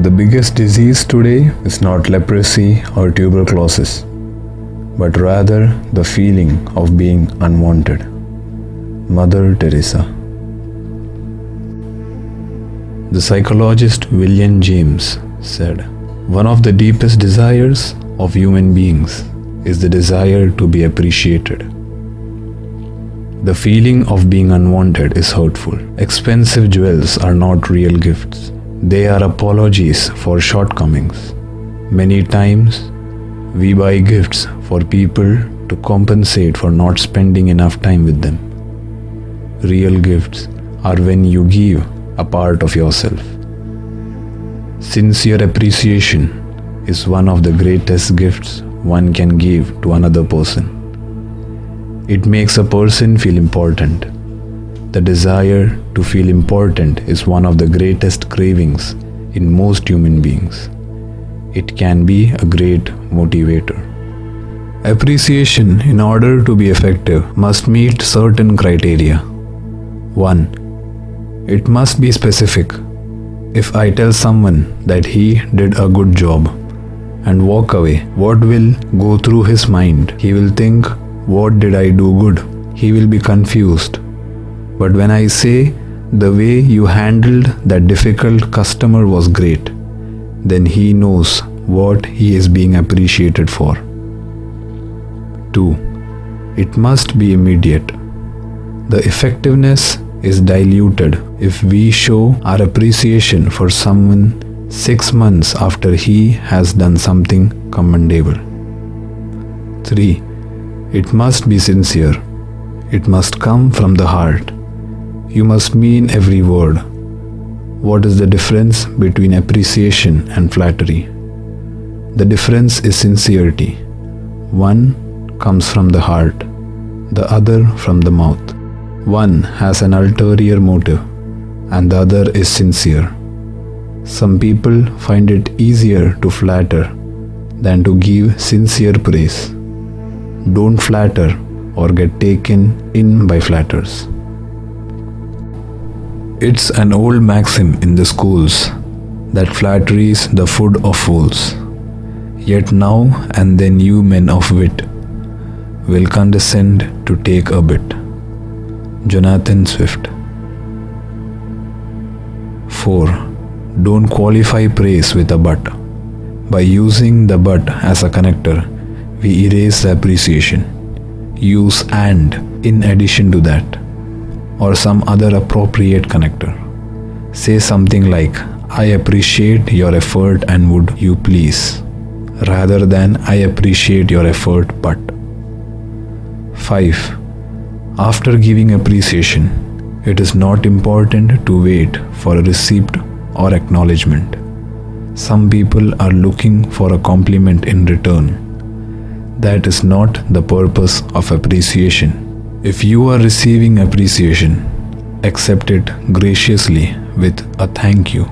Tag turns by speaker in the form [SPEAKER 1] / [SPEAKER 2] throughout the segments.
[SPEAKER 1] The biggest disease today is not leprosy or tuberculosis, but rather the feeling of being unwanted. Mother Teresa. The psychologist William James said, "One of the deepest desires of human beings is the desire to be appreciated. The feeling of being unwanted is hurtful. Expensive jewels are not real gifts. They are apologies for shortcomings. Many times, we buy gifts for people to compensate for not spending enough time with them. Real gifts are when you give a part of yourself. Sincere appreciation is one of the greatest gifts one can give to another person. It makes a person feel important. The desire to feel important is one of the greatest cravings in most human beings. It can be a great motivator. Appreciation, in order to be effective, must meet certain criteria. 1. It must be specific. If I tell someone that he did a good job and walk away, what will go through his mind? He will think, "What did I do good?" He will be confused. But when I say, "The way you handled that difficult customer was great," then he knows what he is being appreciated for. 2. It must be immediate. The effectiveness is diluted if we show our appreciation for someone 6 months after he has done something commendable. 3. It must be sincere. It must come from the heart. You must mean every word. What is the difference between appreciation and flattery? The difference is sincerity. One comes from the heart, the other from the mouth. One has an ulterior motive, and the other is sincere. Some people find it easier to flatter than to give sincere praise. Don't flatter or get taken in by flatters. It's an old maxim in the schools that flattery is the food of fools. Yet now and then you men of wit will condescend to take a bit. Jonathan Swift. 4. Don't qualify praise with a but. By using the but as a connector, we erase the appreciation. Use and in addition to that, or some other appropriate connector. Say something like, "I appreciate your effort and would you please," rather than "I appreciate your effort but." 5. After giving appreciation, it is not important to wait for a receipt or acknowledgement. Some people are looking for a compliment in return. That is not the purpose of appreciation. If you are receiving appreciation, accept it graciously with a thank you.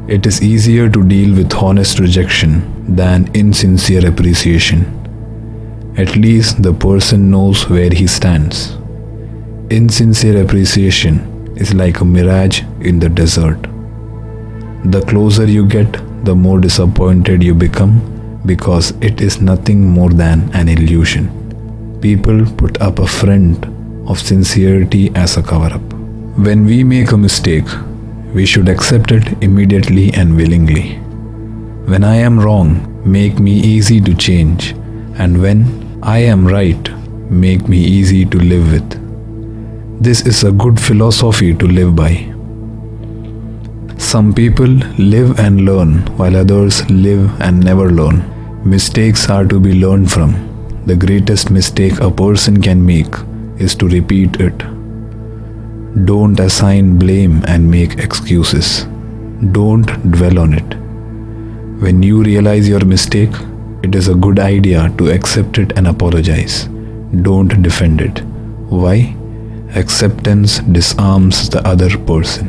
[SPEAKER 1] It is easier to deal with honest rejection than insincere appreciation. At least the person knows where he stands. Insincere appreciation is like a mirage in the desert. The closer you get, the more disappointed you become because it is nothing more than an illusion. People put up a front of sincerity as a cover-up. When we make a mistake, we should accept it immediately and willingly. When I am wrong, make me easy to change, and when I am right, make me easy to live with. This is a good philosophy to live by. Some people live and learn, while others live and never learn. Mistakes are to be learned from. The greatest mistake a person can make is to repeat it. Don't assign blame and make excuses. Don't dwell on it. When you realize your mistake, it is a good idea to accept it and apologize. Don't defend it. Why? Acceptance disarms the other person.